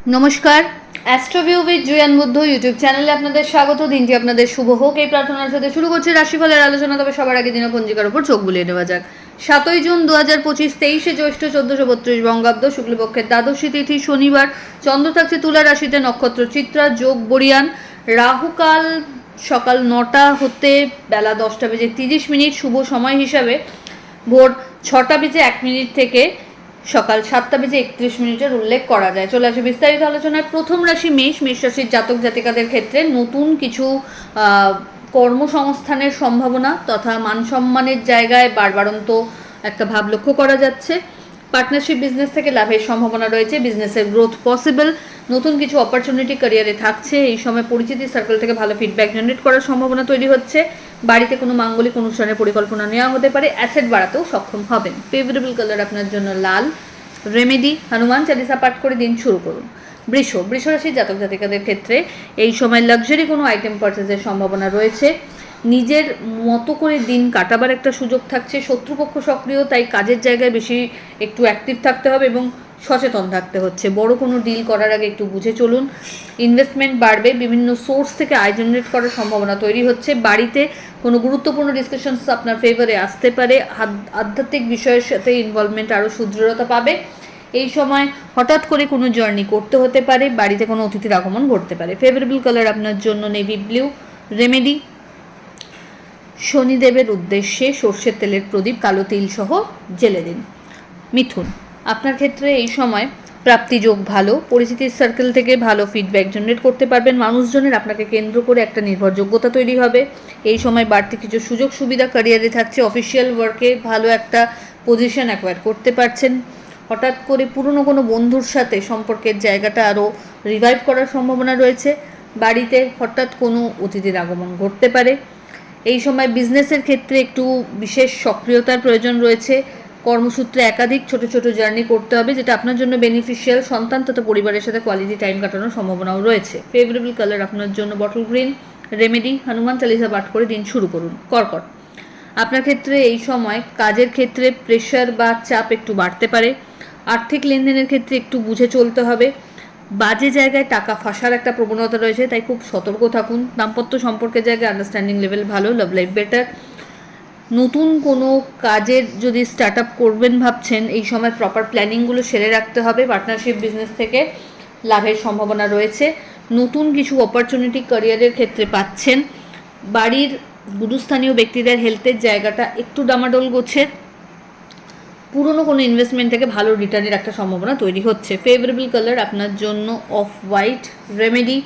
নমস্কার, অ্যাস্ট্রোভিউ with Juan Buddha YouTube চ্যানেলে আপনাদের স্বাগত। দিনটি আপনাদের শুভ হোক এই প্রার্থনার সাথে শুরু করছে রাশিফলের আলোচনা। তবে সবার আগে দিনপঞ্জিকার উপর চোখ বুলিয়ে নেওয়া যাক। 7ই জুন 2025, 23শে জ্যৈষ্ঠ 1432 বঙ্গাব্দ, শুক্লপক্ষের দ্বাদশী তিথি শনিবার। চন্দ্র থাকছে তুলা রাশিতে, নক্ষত্র চিত্রা, যোগ বরিয়ান, রাহুকাল সকাল 9টা হতে বেলা 10টা বেজে 30 মিনিট, শুভ সময় হিসাবে ভোর 6টা বেজে 1 মিনিট থেকে সকাল 7টা বেজে 31 মিনিটের উল্লেখ করা যায়। চলে আসে বিস্তারিত আলোচনায়। প্রথম রাশি মেষ। মেষ রাশির জাতক জাতিকাদের ক্ষেত্রে নতুন কিছু কর্মসংস্থানের সম্ভাবনা তথা মান সম্মানের জায়গায় বাড়বাড়ন্ত একটা ভাব লক্ষ্য করা যাচ্ছে। পার্টনারশিপ বিজনেস থেকে লাভের সম্ভাবনা রয়েছে, বিজনেসের গ্রোথ পসিবল, নতুন কিছু অপরচুনিটি ক্যারিয়ারে থাকছে। এই সময় পরিচিতি সার্কেল থেকে ভালো ফিডব্যাক জেনারেট করার সম্ভাবনা তৈরি হচ্ছে। বাড়িতে কোনো মাঙ্গলিক অনুষ্ঠানের পরিকল্পনা নেওয়া হতে পারে, অ্যাসেট বাড়াতেও সক্ষম হবেন। ফেভারেবল কালার আপনার জন্য লাল। রেমেডি হনুমান চালিসা পাঠ করে দিন শুরু করুন। বৃষ রাশির জাতক জাতিকাদের ক্ষেত্রে এই সময় লাক্সারি কোনো আইটেম পারচেজের সম্ভাবনা রয়েছে। নিজের মতো করে দিন কাটাবার একটা সুযোগ থাকছে। শত্রুপক্ষ সক্রিয়, তাই কাজের জায়গায় বেশি একটু অ্যাক্টিভ থাকতে হবে এবং সচেতন থাকতে হচ্ছে। বড় কোনো ডিল করার আগে একটু বুঝে চলুন। ইনভেস্টমেন্ট বাড়বে, বিভিন্ন সোর্স থেকে আয় জেনারেট করার সম্ভাবনা তৈরি হচ্ছে। বাড়িতে কোনো গুরুত্বপূর্ণ ডিসকাশনস আপনার ফেভারে আসতে পারে। আধ্যাত্মিক বিষয়ের সাথে ইনভলভমেন্ট আরও সুদৃঢ়তা পাবে। এই সময় হঠাৎ করে কোনো জার্নি করতে হতে পারে, বাড়িতে কোনো অতিথির আগমন ঘটতে পারে। ফেভারেবল কালার আপনার জন্য নেভি ব্লু। রেমেডি শনিদেবের উদ্দেশ্যে সর্ষের তেলের প্রদীপ কালো তিল সহ জেলে দিন। মিথুন, আপনার ক্ষেত্রে এই সময় প্রাপ্তিযোগ ভালো, পরিচিতির সার্কেল থেকে ভালো ফিডব্যাক জেনারেট করতে পারবেন। মানুষজনের আপনাকে কেন্দ্র করে একটা নির্ভরযোগ্যতা তৈরি হবে। এই সময় বাড়তি কিছু সুযোগ সুবিধা ক্যারিয়ারে থাকছে। অফিসিয়াল ওয়ার্কে ভালো একটা পজিশন অ্যাকোয়ার করতে পারছেন। হঠাৎ করে পুরনো কোনো বন্ধুর সাথে সম্পর্কের জায়গাটা আরও রিভাইভ করার সম্ভাবনা রয়েছে। বাড়িতে হঠাৎ কোনো অতিথির আগমন ঘটতে পারে। এই সময় বিজনেসের ক্ষেত্রে একটু বিশেষ সক্রিয়তার প্রয়োজন রয়েছে। কর্মসূত্রে একাধিক ছোট ছোট জার্নি করতে হবে, যেটা আপনার জন্য বেনিফিশিয়াল। সন্তান তথা পরিবারের সাথে কোয়ালিটি টাইম কাটানোর সম্ভাবনাও রয়েছে। ফেভারেবল কালার আপনার জন্য bottle green. Remedy Hanuman Chalisa পাঠ করে দিন শুরু করুন। কর্কট, আপনার ক্ষেত্রে এই সময় কাজের ক্ষেত্রে প্রেশার বা চাপ একটু বাড়তে পারে। আর্থিক লেনদেনের ক্ষেত্রে একটু বুঝে চলতে হবে। বাজে জায়গায় টাকা ফাঁসার একটা প্রবণতা রয়েছে, তাই খুব সতর্ক থাকুন। দাম্পত্য সম্পর্কের জায়গায় আন্ডারস্ট্যান্ডিং লেভেল ভালো, লাভ লাইফ বেটার। নতুন কোনো কাজের যদি স্টার্ট আপ করবেন ভাবছেন, এই সময় প্রপার প্ল্যানিংগুলো সেরে রাখতে হবে। পার্টনারশিপ বিজনেস থেকে লাভের সম্ভাবনা রয়েছে। নতুন কিছু অপরচুনিটি ক্যারিয়ারের ক্ষেত্রে পাচ্ছেন। বাড়ির গুরুস্থানীয় ব্যক্তিদের হেলথের জায়গাটা একটু ডামাডোল গোছের। পুরনো কোনো ইনভেস্টমেন্ট থেকে ভালো রিটার্নের একটা সম্ভাবনা তৈরি হচ্ছে। ফেভারেবল কালার আপনার জন্য অফ হোয়াইট। রেমেডি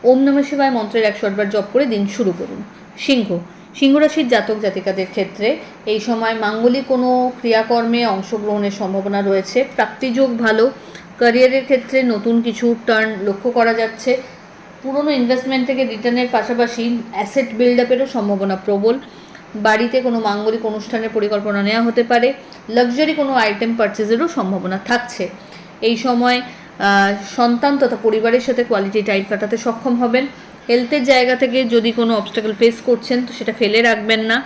ওম নমঃ শিবায় মন্ত্রের 108 বার জপ করে দিন শুরু করুন। সিংহ রাশির জাতক জাতিকাদের ক্ষেত্রে এই সময় মাঙ্গলিক কোনো ক্রিয়াকর্মে অংশগ্রহণের সম্ভাবনা রয়েছে। প্রাপ্তিযোগ ভালো। ক্যারিয়ারের ক্ষেত্রে নতুন কিছু টার্ন লক্ষ্য করা যাচ্ছে। পুরনো ইনভেস্টমেন্ট থেকে রিটার্নের পাশাপাশি অ্যাসেট বিল্ড আপেরও সম্ভাবনা প্রবল। বাড়িতে কোনো মাঙ্গলিক অনুষ্ঠানের পরিকল্পনা নেওয়া হতে পারে। লাক্সারি কোনো আইটেম পারচেজেরও সম্ভাবনা থাকছে। এই সময় সন্তান তথা পরিবারের সাথে কোয়ালিটি টাইম কাটাতে সক্ষম হবেন। হেলথের জায়গা থেকে যদি কোনো অবস্টাকেল ফেস করছেন তো সেটা ফেলে রাখবেন না।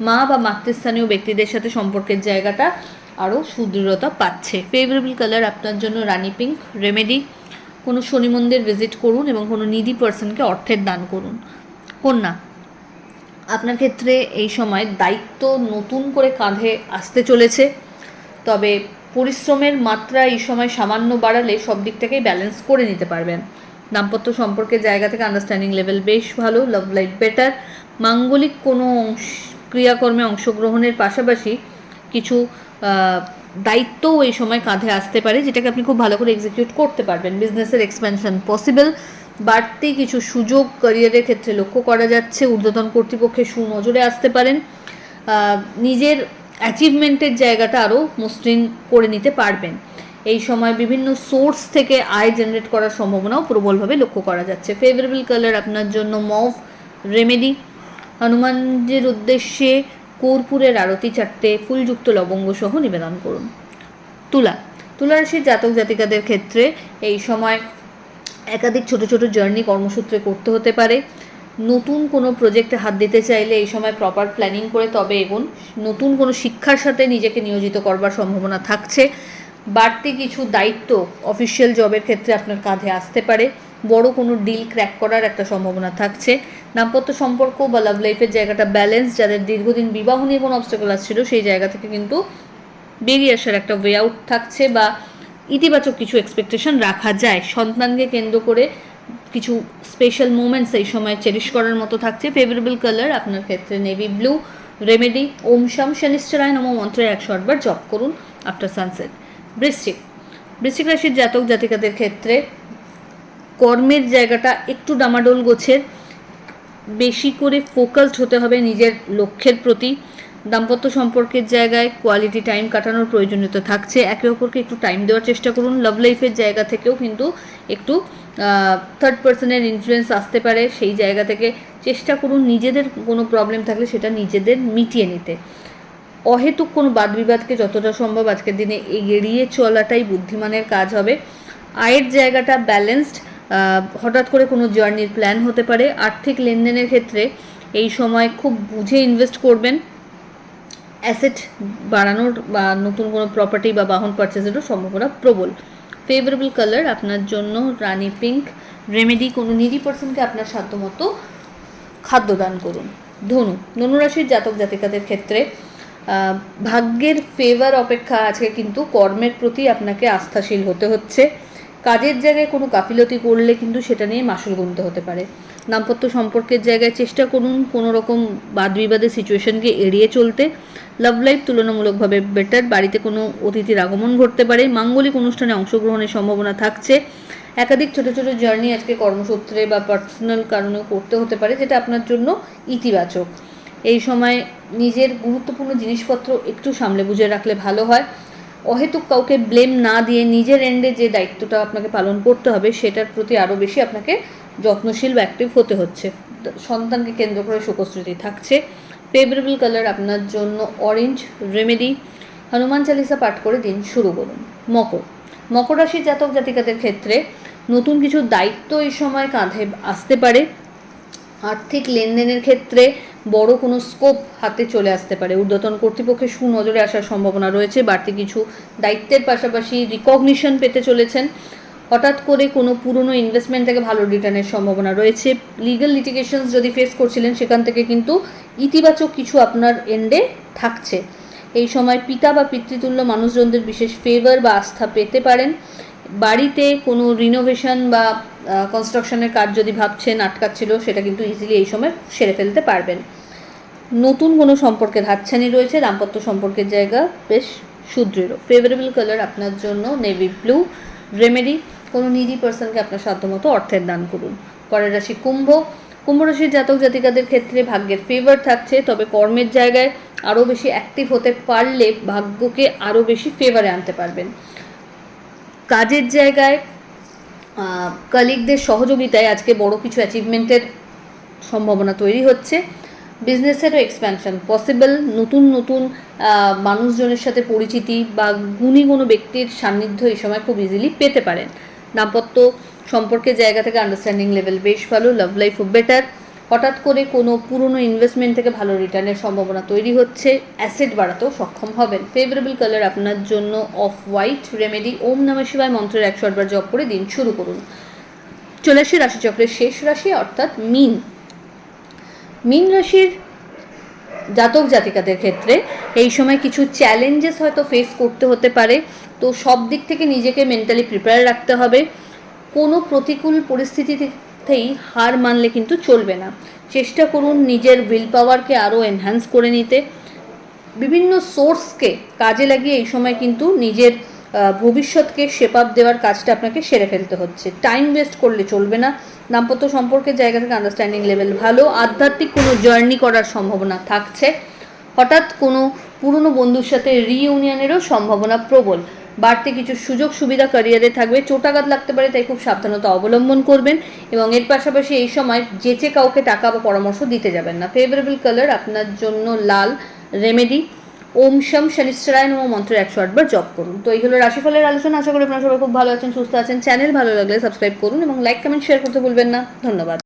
মা বা মাতৃস্থানীয় ব্যক্তিদের সাথে সম্পর্কের জায়গাটা আরও সুদৃঢ়তা পাচ্ছে। ফেভারেবল কালার আপনার জন্য রানি পিঙ্ক। রেমেডি কোনো শনি মন্দির ভিজিট করুন এবং কোনো নিডি পার্সনকে অর্থের দান করুন। কন্যা, আপনার ক্ষেত্রে এই সময় দায়িত্ব নতুন করে কাঁধে আসতে চলেছে, তবে পরিশ্রমের মাত্রা এই সময় সামান্য বাড়ালে সব দিক থেকেই ব্যালেন্স করে নিতে পারবেন। দাম্পত্য সম্পর্কের জায়গা থেকে আন্ডারস্ট্যান্ডিং লেভেল বেশ ভালো, লাভ লাইফ বেটার। মাঙ্গলিক কোনো ক্রিয়াকর্মে অংশগ্রহণের পাশাপাশি কিছু দায়িত্বও এই সময় কাঁধে আসতে পারে, যেটাকে আপনি খুব ভালো করে এক্সিকিউট করতে পারবেন। বিজনেসের এক্সপ্যানশন পসিবল। বাড়তি কিছু সুযোগ ক্যারিয়ারের ক্ষেত্রে লক্ষ্য করা যাচ্ছে। ঊর্ধ্বতন কর্তৃপক্ষের সুনজরে আসতে পারেন। নিজের অ্যাচিভমেন্টের জায়গাটা আরও মসৃণ করে নিতে পারবেন। এই সময় বিভিন্ন সোর্স থেকে আয় জেনারেট করার সম্ভাবনাও প্রবলভাবে লক্ষ্য করা যাচ্ছে। ফেভারেবল কালার আপনার জন্য মভ। রেমেডি হনুমানজির উদ্দেশ্যে কর্পূরের আরতি 4টে ফুলযুক্ত লবঙ্গ সহ নিবেদন করুন। তুলা রাশির জাতক জাতিকাদের ক্ষেত্রে এই সময় একাধিক ছোট ছোট জার্নি কর্মসূত্রে করতে হতে পারে। নতুন কোনো প্রজেক্টে হাত দিতে চাইলে এই সময় প্রপার প্ল্যানিং করে তবে এগোন। নতুন কোনো শিক্ষার সাথে নিজেকে নিয়োজিত করবার সম্ভাবনা থাকছে। বাড়তি কিছু দায়িত্ব অফিসিয়াল জবের ক্ষেত্রে আপনার কাঁধে আসতে পারে, বড় কোনো ডিল ক্র্যাক করার একটা সম্ভাবনা থাকছে। দাম্পত্য সম্পর্ক বা লাভ লাইফের জায়গাটা ব্যালেন্স, যাদের দীর্ঘদিন বিবাহ নিয়ে কোনো অবস্টাকল আসছিল সেই জায়গা থেকে কিন্তু বেরিয়ে আসার একটা ওয়ে আউট থাকছে বা ইতিবাচক কিছু এক্সপেকটেশন রাখা যায়। সন্তানকে কেন্দ্র করে কিছু স্পেশাল মোমেন্টস এই সময় চেরিশ করার মতো থাকছে। ফেভারেবল কালার আপনার ক্ষেত্রে নেভি ব্লু। রেমেডি ওম শাম শনিশ্চরায় নমঃ মন্ত্রের 108 বার জপ করুন আফটার সানসেট। বৃশ্চিক রাশির জাতক জাতিকাদের ক্ষেত্রে কর্মের জায়গাটা একটু ডামাডোল গোছের, বেশি করে ফোকাসড হতে হবে নিজের লক্ষ্যের প্রতি। দাম্পত্য সম্পর্কের জায়গায় কোয়ালিটি টাইম কাটানোর প্রয়োজনীয়তা থাকছে, একে অপরকে একটু টাইম দেওয়ার চেষ্টা করুন। লাভ লাইফের জায়গা থেকেও কিন্তু একটু থার্ড পার্সনের ইনফ্লুয়েন্স আসতে পারে, সেই জায়গা থেকে চেষ্টা করুন নিজেদের কোনো প্রবলেম থাকলে সেটা নিজেদের মিটিয়ে নিতে। অহেতুক কোনো বাদবিবাদকে যতটা সম্ভব আজকের দিনে এড়িয়ে চলাটাই বুদ্ধিমানের কাজ হবে। আয়ের জায়গাটা ব্যালেন্সড, হঠাৎ করে কোনো জার্নির প্ল্যান হতে পারে। আর্থিক লেনদেনের ক্ষেত্রে এই সময় খুব বুঝে ইনভেস্ট করবেন, অ্যাসেট বাড়ানোর বা নতুন কোনো প্রপার্টি বা বাহন পারচেজেরও সম্ভাবনা প্রবল। ফেভারেবল কালার আপনার জন্য রানি পিঙ্ক। রেমেডি কোনো নিডি পার্সনকে আপনার সাধ্যমতো খাদ্য দান করুন। ধনুরাশির জাতক জাতিকাদের ক্ষেত্রে ভাগ্যের ফেভার অপেক্ষা আজকে কিন্তু কর্মের প্রতি আপনাকে আস্থাশীল হতে হচ্ছে। কাজের জায়গায় কোনো গাফিলতি করলে কিন্তু সেটা নিয়ে মাসুল গুনতে হতে পারে। দাম্পত্য সম্পর্কের জায়গায় চেষ্টা করুন কোনো রকম বাদবিবাদের সিচুয়েশনকে এড়িয়ে চলতে। লাভ লাইফ তুলনামূলকভাবে বেটার, বাড়িতে কোনো অতিথির আগমন ঘটতে পারে। মাঙ্গলিক অনুষ্ঠানে অংশগ্রহণের সম্ভাবনা থাকছে। একাধিক ছোটো ছোটো জার্নি আজকে কর্মসূত্রে বা পার্সোনাল কারণেও করতে হতে পারে, যেটা আপনার জন্য ইতিবাচক। এই সময় নিজের গুরুত্বপূর্ণ জিনিসপত্র একটু সামলে বুঝে রাখলে ভালো হয়। অহেতুক কাউকে ব্লেম না দিয়ে নিজের এন্ডে যে দায়িত্বটা আপনাকে পালন করতে হবে সেটার প্রতি আরও বেশি আপনাকে যত্নশীল বা অ্যাক্টিভ হতে হচ্ছে। সন্তানকে কেন্দ্র করে সুখস্মৃতি থাকছে। ফেভারেবল কালার আপনার জন্য অরেঞ্জ। রেমেডি হনুমান চালিসা পাঠ করে দিন শুরু করুন। মকর রাশির জাতক জাতিকাদের ক্ষেত্রে নতুন কিছু দায়িত্ব এই সময় কাঁধে আসতে পারে। আর্থিক লেনদেনের ক্ষেত্রে বড় কোনো স্কোপ হাতে চলে আসতে পারে। ঊর্ধ্বতন কর্তৃপক্ষের সুনজরে আসার সম্ভাবনা রয়েছে। বাড়তি কিছু দায়িত্বের পাশাপাশি রিকগনিশন পেতে চলেছেন। হঠাৎ করে কোনো পুরনো ইনভেস্টমেন্ট থেকে ভালো রিটার্নের সম্ভাবনা রয়েছে। লিগ্যাল লিটিগেশনস যদি ফেস করছিলেন সেখান থেকে কিন্তু ইতিবাচক কিছু আপনার এন্ডে থাকছে। এই সময় পিতা বা পিতৃতুল্য মানুষজনদের বিশেষ ফেভার বা আস্থা পেতে পারেন। বাড়িতে কোনো রিনোভেশন বা কনস্ট্রাকশনের কাজ যদি ভাবছেন আটকাচ্ছিল সেটা কিন্তু ইজিলি এই সময় সেরে ফেলতে পারবেন। নতুন কোনো সম্পর্কের হাতছানি রয়েছে। দাম্পত্য সম্পর্কের জায়গা বেশ সুদৃঢ়। ফেভারেবল কালার আপনার জন্য নেভি ব্লু। রেমেডি কোনো নিডি পার্সনকে আপনার সাধ্যমতো অর্থের দান করুন। পরের রাশি কুম্ভ রাশির জাতক জাতিকাদের ক্ষেত্রে ভাগ্যের ফেভার থাকছে, তবে কর্মের জায়গায় আরও বেশি অ্যাক্টিভ হতে পারলে ভাগ্যকে আরও বেশি ফেভারে আনতে পারবেন। কাজের জায়গায় কলিগদের সহযোগিতায় আজকে বড় কিছু অ্যাচিভমেন্টের সম্ভাবনা তৈরি হচ্ছে। বিজনেসেরও এক্সপ্যানশন পসিবল। নতুন মানুষজনের সাথে পরিচিতি বা গুণী কোনো ব্যক্তির সান্নিধ্য এই সময় খুব ইজিলি পেতে পারেন। দাম্পত্য সম্পর্কের জায়গা থেকে আন্ডারস্ট্যান্ডিং লেভেল বেশ ভালো। লাভ লাইফও বেটার। হঠাৎ করে কোনো পুরনো ইনভেস্টমেন্ট থেকে ভালো রিটার্নের সম্ভাবনা তৈরি হচ্ছে। অ্যাসেট বাড়াতেও সক্ষম হবেন। ফেভারেবল কালার আপনার জন্য অফ হোয়াইট। রেমেডি ওম নমঃ শিবায় মন্ত্রের 108 বার জপ করে দিন শুরু করুন। চলে আসি রাশিচক্রের শেষ রাশি অর্থাৎ মীন রাশির জাতক জাতিকাদের ক্ষেত্রে এই সময় কিছু চ্যালেঞ্জেস হয়তো ফেস করতে হতে পারে, তো সব দিক থেকে নিজেকে মেন্টালি প্রিপেয়ার রাখতে হবে। কোনো প্রতিকূল পরিস্থিতিতেই হার মানলে কিন্তু চলবে না। চেষ্টা করুন নিজের উইল পাওয়ারকে আরও এনহ্যান্স করে নিতে। বিভিন্ন সোর্সকে কাজে লাগিয়ে এই সময় কিন্তু নিজের ভবিষ্যৎকে শেপ আপ দেওয়ার কাজটা আপনাকে সেরে ফেলতে হচ্ছে। টাইম ওয়েস্ট করলে চলবে না। দাম্পত্য সম্পর্কের জায়গা থেকে আন্ডারস্ট্যান্ডিং লেভেল ভালো। আধ্যাত্মিক কোনো জার্নি করার সম্ভাবনা থাকছে। হঠাৎ কোনো পুরনো বন্ধুর সাথে রিইউনিয়নেরও সম্ভাবনা প্রবল। বাড়তি কিছু সুযোগ সুবিধা ক্যারিয়ারে থাকবে। চোটাঘাত লাগতে পারে, তাই খুব সাবধানতা অবলম্বন করবেন এবং এর পাশাপাশি এই সময় যেচে কাউকে টাকা বা পরামর্শ দিতে যাবেন না। ফেভারেবল কালার আপনার জন্য লাল। রেমেডি ওম শাম শনিশ্চরায় নমঃ মন্ত্রের 108 বার জপ করুন। তো এই হলো রাশিফলের আলোচনা। আশা করি আপনারা সবাই খুব ভালো আছেন, সুস্থ আছেন। চ্যানেল ভালো লাগলে সাবস্ক্রাইব করুন এবং লাইক কমেন্ট শেয়ার করতে ভুলবেন না। ধন্যবাদ।